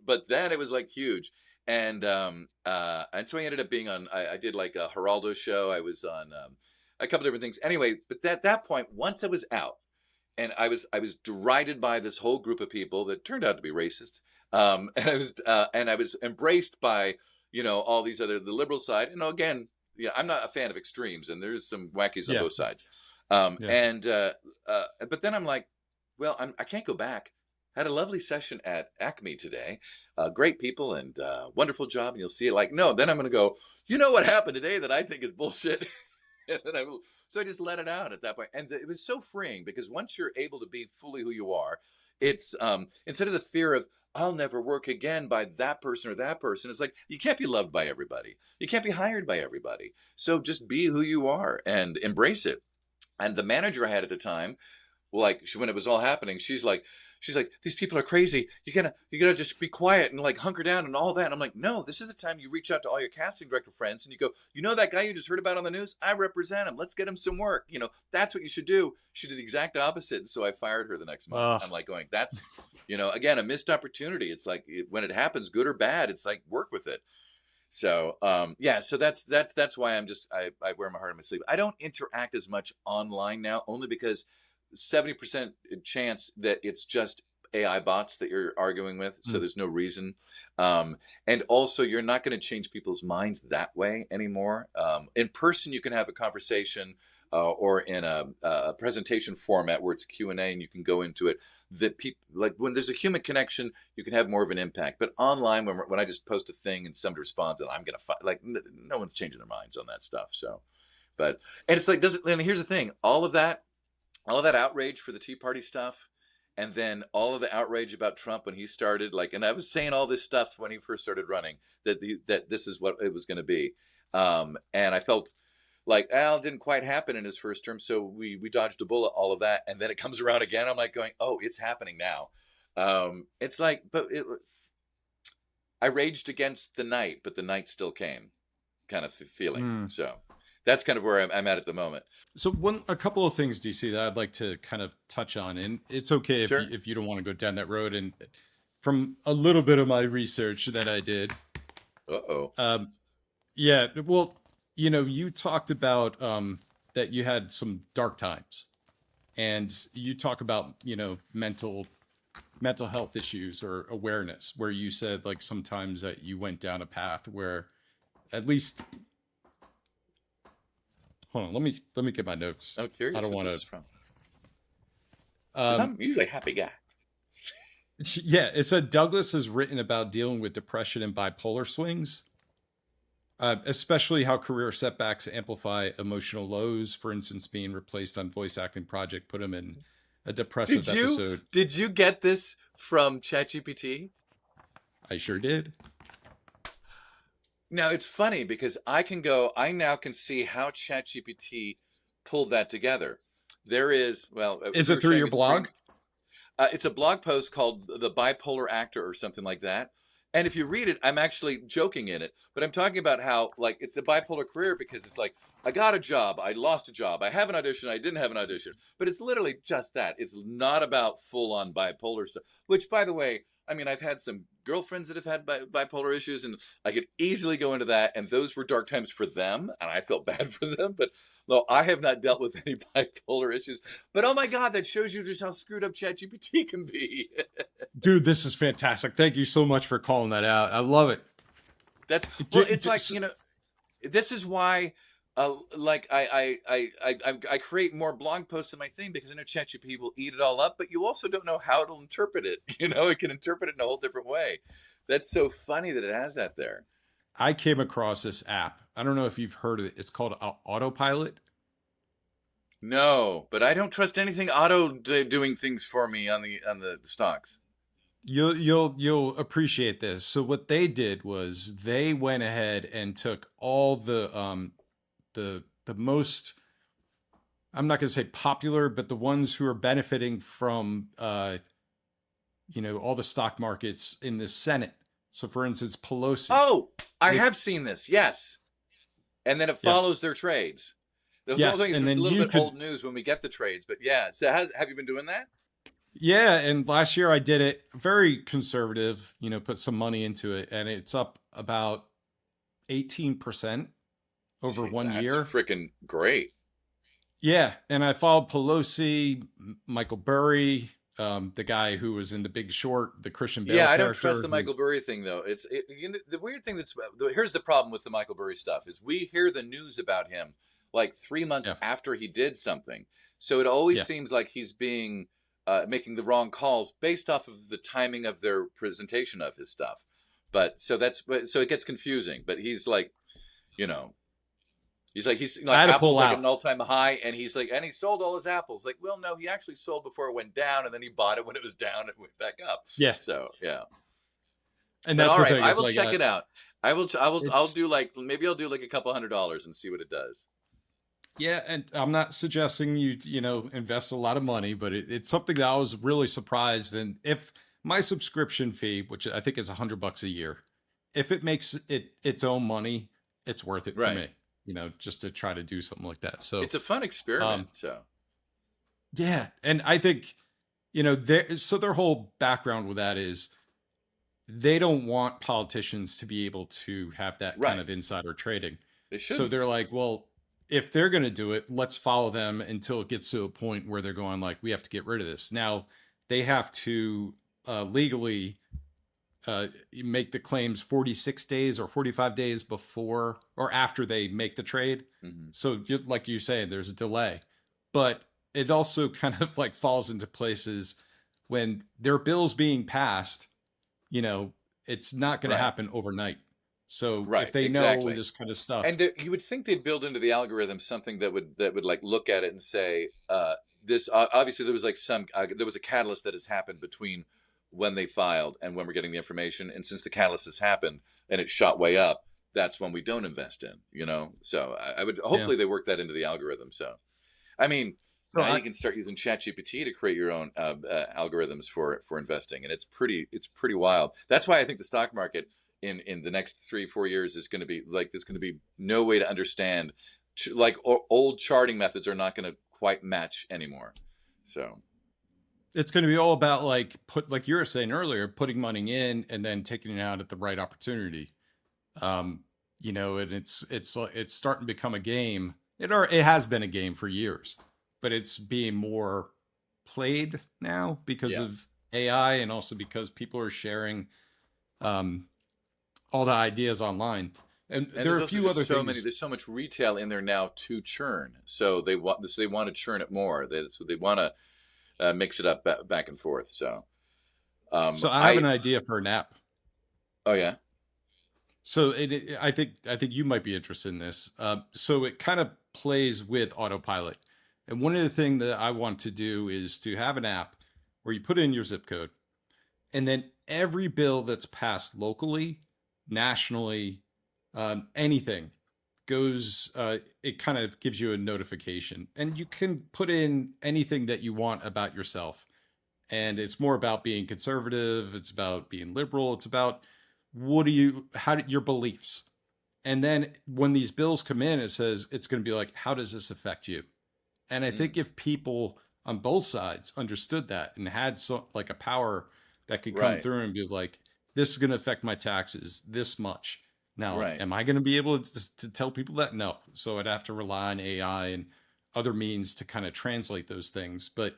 But then it was like huge. And so I ended up being on, I did like a Geraldo show. I was on a couple different things. Anyway, but at that point, once I was out, and I was derided by this whole group of people that turned out to be racist. And I was embraced by, all these the liberal side. And again, I'm not a fan of extremes, and there's some wackies on both sides. But then I'm like, well, I can't go back. Had a lovely session at Acme today. Great people and wonderful job. And you'll see it. Like, no, then I'm going to go, what happened today that I think is bullshit. And then so I just let it out at that point. And it was so freeing because once you're able to be fully who you are, it's instead of the fear of, I'll never work again by that person or that person. It's like, you can't be loved by everybody. You can't be hired by everybody. So just be who you are and embrace it. And the manager I had at the time, when it was all happening, she's like, these people are crazy. You gotta just be quiet and like hunker down and all that. And I'm like, no, this is the time you reach out to all your casting director friends and you go, that guy you just heard about on the news? I represent him. Let's get him some work. That's what you should do. She did the exact opposite. And so I fired her the next month. I'm like going, that's, again, a missed opportunity. It's like when it happens, good or bad, it's like work with it. So, so that's why I wear my heart on my sleeve. I don't interact as much online now, only because 70% chance that it's just AI bots that you're arguing with. So there's no reason. And also you're not going to change people's minds that way anymore. In person, you can have a conversation or in a presentation format where it's Q&A and you can go into it. That people, like when there's a human connection, you can have more of an impact. But online, when I just post a thing and somebody responds, and I'm going to no one's changing their minds on that stuff. So, and it's like, and here's the thing, all of that outrage for the Tea Party stuff, and then all of the outrage about Trump when he started, and I was saying all this stuff when he first started running, that this is what it was going to be. And I felt like, it didn't quite happen in his first term, so we dodged a bullet, all of that, and then it comes around again. I'm like going, oh, it's happening now. It's like, I raged against the night, but the night still came, kind of feeling. So that's kind of where I'm at the moment. So a couple of things, DC, that I'd like to kind of touch on, and it's okay if you don't want to go down that road. And from a little bit of my research that I did, you talked about that you had some dark times, and you talk about mental health issues or awareness, where you said like sometimes that you went down a path where at least. Hold on, let me get my notes. I'm curious. I don't want to. I'm usually a happy guy. Yeah, it said Douglas has written about dealing with depression and bipolar swings, especially how career setbacks amplify emotional lows. For instance, being replaced on voice acting project put him in a depressive episode. Did you get this from ChatGPT? I sure did. Now it's funny because I now can see how ChatGPT pulled that together. There is, well, Is you it were through showing your me screen. blog? It's a blog post called "The Bipolar Actor" or something like that. And if you read it, I'm actually joking in it, but I'm talking about how like it's a bipolar career because it's like I got a job, I lost a job, I have an audition, I didn't have an audition, but it's literally just that. It's not about full on bipolar stuff. Which, by the way, I mean I've had some girlfriends that have had bipolar issues, and I could easily go into that, and those were dark times for them, and I felt bad for them. But no, I have not dealt with any bipolar issues. But oh my God, that shows you just how screwed up ChatGPT can be. Dude, this is fantastic. Thank you so much for calling that out. I love it. That's well, D- it's d- like s- this is why, like I create more blog posts in my thing because I know ChatGPT will eat it all up, but you also don't know how it'll interpret it. It can interpret it in a whole different way. That's so funny that it has that there. I came across this app. I don't know if you've heard of it. It's called Autopilot. No, but I don't trust anything doing things for me on the stocks. You'll appreciate this. So what they did was they went ahead and took all the most, I'm not going to say popular, but the ones who are benefiting from all the stock markets in the Senate. So for instance, Pelosi. Oh, I If have seen this. Yes, and then it yes, follows their trades. The whole yes, thing is and it's a then little you bit could old news when we get the trades, but yeah. So have you been doing that? yeah, and last year I did it very conservative, put some money into it and it's up about 18% over Gee, one that's year. freaking great. Yeah, and I followed Pelosi, Michael Burry, the guy who was in The Big Short, the Christian Bale Yeah, I don't trust character. the Who, Michael Burry thing though. The weird thing here's the problem with the Michael Burry stuff is we hear the news about him like 3 months yeah, after he did something, so it always yeah. seems like he's being making the wrong calls based off of the timing of their presentation of his stuff. So it gets confusing. But he's like, you know, he's I like had to Apple's pull like at out. an all time high, and he's like, and he sold all his apples. Like, well, no, he actually sold before it went down, and then he bought it when it was down and went back up. Yeah, So yeah. and But that's all the right, thing. I It's will like check it out. I'll it's do like maybe I'll do like a couple $100 and see what it does. yeah, and I'm not suggesting you invest a lot of money, but it's something that I was really surprised. And if my subscription fee, which I think is $100 a year, if it makes it its own money, it's worth it for Right. me. Just to try to do something like that. So It's a fun um, experiment. So yeah, and I think their whole background with that is they don't want politicians to be able to have that kind right, of insider trading. they So shouldn't. they're like, well, if they're going to do it, let's follow them until it gets to a point where they're going like, we have to get rid of this. Now they have to legally make the claims 46 days or 45 days before or after they make the trade. Hmm. So like you say, there's a delay, but it also kind of like falls into places when their bills being passed, you know, it's not going to Right, happen overnight. So if right, they know exactly. this kind of stuff, And you would think they'd build into the algorithm something that would like look at it and say, this obviously there was like there was a catalyst that has happened between when they filed and when we're getting the information, and since the catalyst has happened and it shot way up, that's when we don't invest in. So I would yeah. hopefully they work that into the algorithm. So I mean, So now you can start using ChatGPT to create your own algorithms for investing, and it's pretty wild. That's why I think the stock market in the next 3-4 years is going to be like there's going to be no way to understand like old charting methods are not going to quite match anymore. So it's going to be all about like you were saying earlier, putting money in and then taking it out at the right opportunity. Um, and it's starting to become a game. It has been a game for years, but it's being more played now because yeah, of AI and also because people are sharing um, all the ideas online. And and there are there's a also few other just things. there's so much retail in there now to churn. So they want to churn it more. So they want to mix it up back and forth. So So I have an I idea for an app. oh yeah. So I think you might be interested in this. So it kind of plays with autopilot. And one of the things that I want to do is to have an app where you put in your zip code, and then every bill that's passed locally, nationally, anything goes, it kind of gives you a notification, and you can put in anything that you want about yourself. And it's more about being conservative. It's about being liberal. It's about your beliefs. And then when these bills come in, it says it's going to be like, how does this affect you? And I think if people on both sides understood that and had like a power that could come Right. through and be like, this is going to affect my taxes this much. Now, Right. am I going to be able to tell people that? No. So I'd have to rely on AI and other means to kind of translate those things. But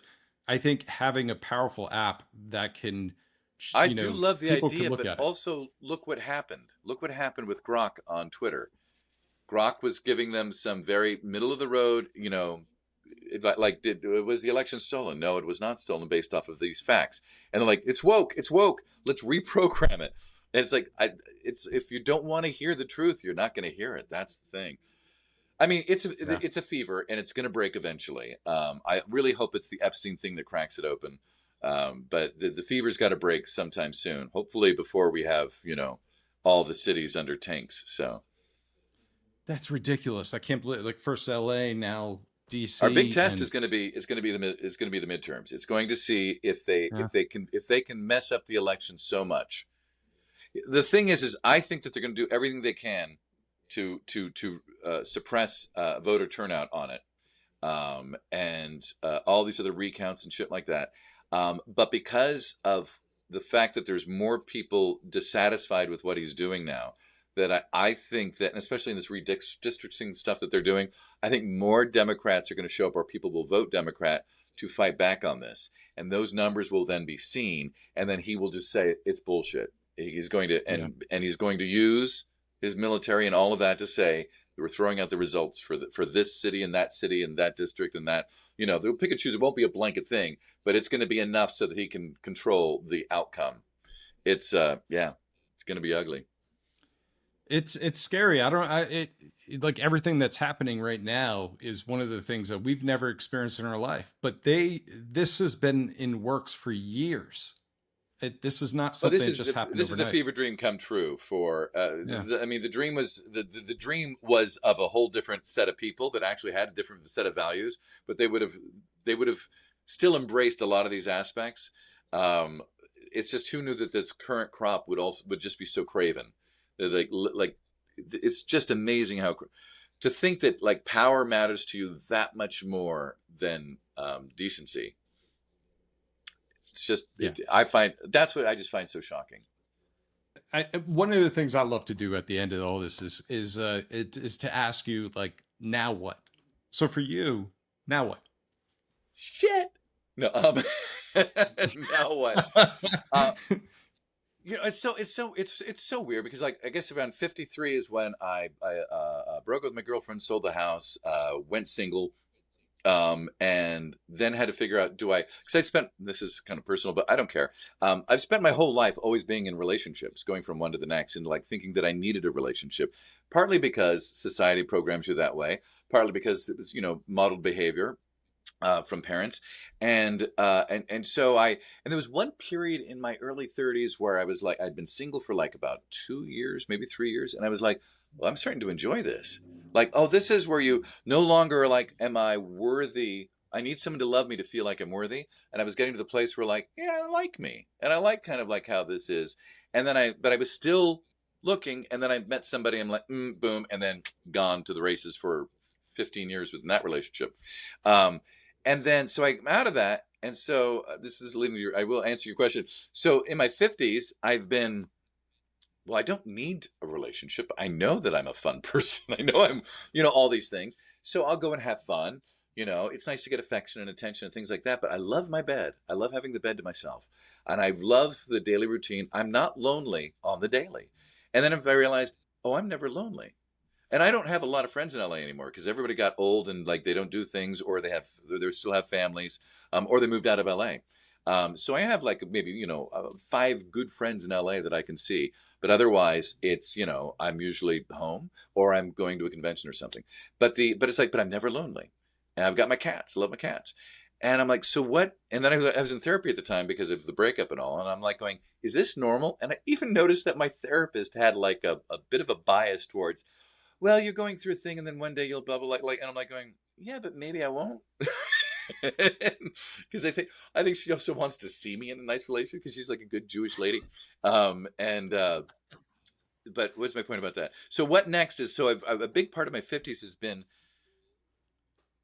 I think having a powerful app that can, I do love the people can idea, look but at it. also look what happened. Look what happened with Grok on Twitter. Grok was giving them some very middle of the road, like, was the election stolen? No, it was not stolen based off of these facts. And they're like, it's woke, let's reprogram it. And it's like, if you don't want to hear the truth, you're not going to hear it. That's the thing. I mean, it's a fever, and it's going to break eventually. I really hope it's the Epstein thing that cracks it open. But the fever's got to break sometime soon. Hopefully before we have, all the cities under tanks. So That's ridiculous. I can't believe, like, first LA, now DC. our big test and is going to be the midterms. It's going to see if they can mess up the election so much. The thing is I think that they're going to do everything they can to suppress voter turnout on it, and all these other recounts and shit like that. But because of the fact that there's more people dissatisfied with what he's doing now, that I think that, and especially in this redistricting stuff that they're doing, I think more Democrats are going to show up, or people will vote Democrat to fight back on this. And those numbers will then be seen. And then he will just say, it's bullshit. He's going to, and he's going to use his military and all of that to say, we're throwing out the results for this city and that district and that, they'll pick and choose. It won't be a blanket thing, but it's going to be enough so that he can control the outcome. It's going to be ugly. It's scary. Like, everything that's happening right now is one of the things that we've never experienced in our life, but this has been in works for years. This is not something that just happened This overnight. is the fever dream come true for. The dream was the dream was of a whole different set of people that actually had a different set of values, but they would have still embraced a lot of these aspects. It's just who knew that this current crop would just be so craven. Like it's just amazing how to think that, like, power matters to you that much more than decency. It's just, that's what I just find so shocking. One of the things I love to do at the end of all this is to ask you, like, now what? So for you, now what? Shit. No. Now what? It's so weird because, like, I guess around 53 is when I broke up with my girlfriend, sold the house, went single. And then had to figure out, because this is kind of personal, but I don't care. I've spent my whole life always being in relationships, going from one to the next, and, like, thinking that I needed a relationship, partly because society programs you that way, partly because it was, modeled behavior from parents. And so there was one period in my early 30s where I was like, I'd been single for like about 2 years, maybe 3 years. And I was like, well, I'm starting to enjoy this. Like, oh, this is where you no longer are like, am I worthy? I need someone to love me to feel like I'm worthy. And I was getting to the place where, like, yeah, I like me. And I like kind of like how this is. And then but I was still looking. And then I met somebody. I'm like, boom. And then gone to the races for 15 years within that relationship. And then, so I'm out of that. And so this is leading to I will answer your question. So in my 50s, I've been, well, I don't need a relationship. I know that I'm a fun person. I know I'm, all these things. So I'll go and have fun. It's nice to get affection and attention and things like that. But I love my bed. I love having the bed to myself. And I love the daily routine. I'm not lonely on the daily. And then I realized, oh, I'm never lonely. And I don't have a lot of friends in LA anymore because everybody got old and, like, they don't do things, or they still have families, or they moved out of LA. So I have, like, maybe, 5 good friends in LA that I can see. But otherwise, it's, I'm usually home or I'm going to a convention or something. But it's like, but I'm never lonely. And I've got my cats. I love my cats. And I'm like, so what? And then I was in therapy at the time because of the breakup and all. And I'm like going, is this normal? And I even noticed that my therapist had like a bit of a bias towards, well, you're going through a thing and then one day you'll bubble like, and I'm like going, yeah, but maybe I won't. Because I think she also wants to see me in a nice relationship because she's like a good Jewish lady. But what's my point about that? So what next is, so a big part of my 50s has been,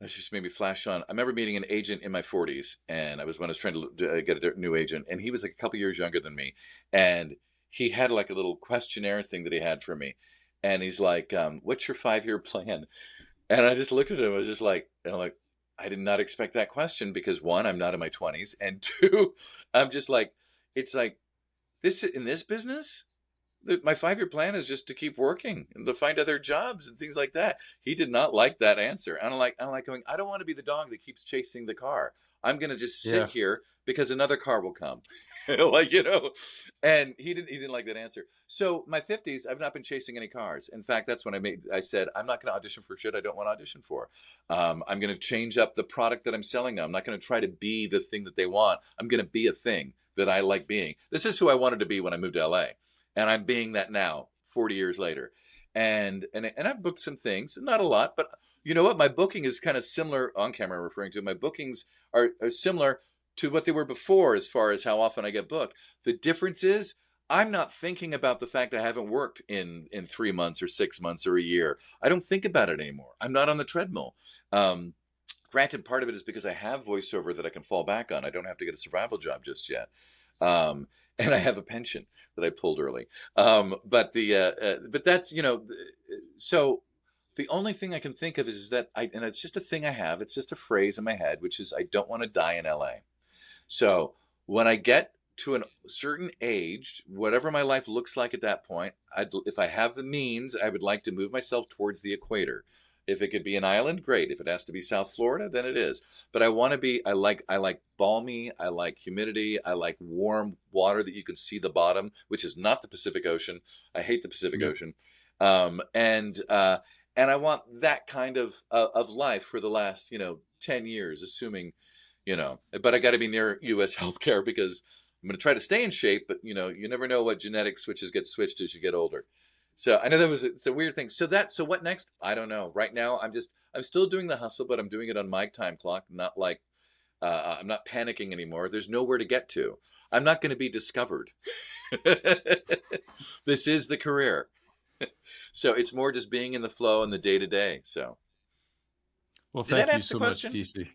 that just made me flash on. I remember meeting an agent in my 40s, and I was trying to get a new agent, and he was like a couple years younger than me, and he had like a little questionnaire thing that he had for me, and he's like, "What's your 5-year plan?" And I just looked at him. I was just like, and I'm like, I did not expect that question because one, I'm not in my 20s, and two, I'm just like, it's like this in this business. My 5-year plan is just to keep working and to find other jobs and things like that. He did not like that answer. I'm like going, I don't want to be the dog that keeps chasing the car. I'm going to just sit here because another car will come. And he didn't like that answer. So my 50s, I've not been chasing any cars. In fact, that's when I said, I'm not going to audition for shit I don't want to audition for. I'm going to change up the product that I'm selling now. I'm not going to try to be the thing that they want. I'm going to be a thing that I like being. This is who I wanted to be when I moved to LA. And I'm being that now, 40 years later. And I've booked some things, not a lot, but you know what? My booking is kind of similar, on camera I'm referring to. My bookings are similar to what they were before as far as how often I get booked. The difference is I'm not thinking about the fact I haven't worked in 3 months or 6 months or a year. I don't think about it anymore. I'm not on the treadmill. Granted, part of it is because I have voiceover that I can fall back on. I don't have to get a survival job just yet. And I have a pension that I pulled early. But that's, so the only thing I can think of is that and it's just a thing I have. It's just a phrase in my head, which is I don't want to die in LA. So when I get to a certain age, whatever my life looks like at that point, if I have the means, I would like to move myself towards the equator. If it could be an island, great. If it has to be South Florida, then it is. But I want to be, I like balmy, I like humidity, I like warm water that you can see the bottom, which is not the Pacific Ocean. I hate the Pacific Ocean. And I want that kind of life for the last, 10 years, assuming, but I got to be near U.S. healthcare because I'm going to try to stay in shape, but, you never know what genetic switches get switched as you get older. So I know it's a weird thing. So what next? I don't know. Right now, I'm still doing the hustle, but I'm doing it on my time clock. Not like, I'm not panicking anymore. There's nowhere to get to. I'm not going to be discovered. This is the career. So it's more just being in the flow and the day to day. So. Well, thank you so much, DC.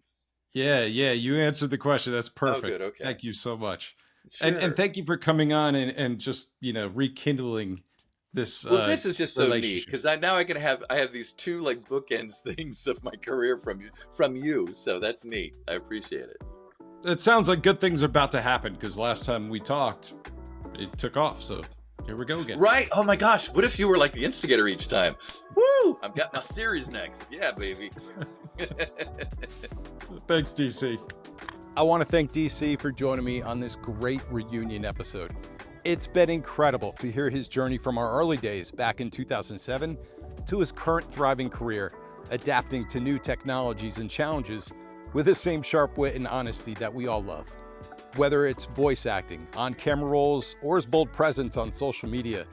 Yeah, you answered the question. That's perfect. Oh, good, okay. Thank you so much. Sure. And thank you for coming on and just, rekindling this. Well, this is just so neat because I have these two like bookends things of my career from you. So that's neat. I appreciate it. It sounds like good things are about to happen because last time we talked, it took off. So here we go again. Right. Oh my gosh. What if you were like the instigator each time? Woo! I've got my series next. Yeah, baby. Thanks, DC. I want to thank DC for joining me on this great reunion episode. It's been incredible to hear his journey from our early days back in 2007 to his current thriving career, adapting to new technologies and challenges with the same sharp wit and honesty that we all love. Whether it's voice acting, on-camera roles, or his bold presence on social media,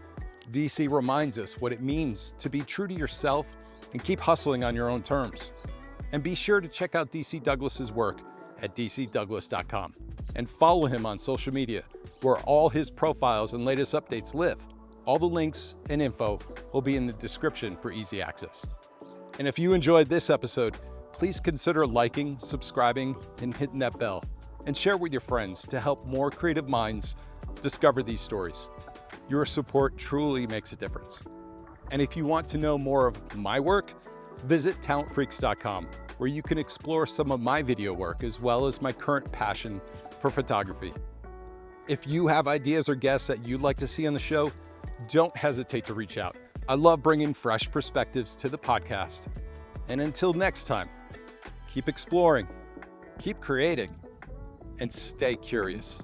DC reminds us what it means to be true to yourself and keep hustling on your own terms. And be sure to check out DC Douglas's work at dcdouglas.com and follow him on social media, where all his profiles and latest updates live. All the links and info will be in the description for easy access. And if you enjoyed this episode, please consider liking, subscribing, and hitting that bell, and share with your friends to help more creative minds discover these stories. Your support truly makes a difference. And if you want to know more of my work, visit talentfreaks.com, where you can explore some of my video work as well as my current passion for photography. If you have ideas or guests that you'd like to see on the show, don't hesitate to reach out. I love bringing fresh perspectives to the podcast. And until next time, keep exploring, keep creating, and stay curious.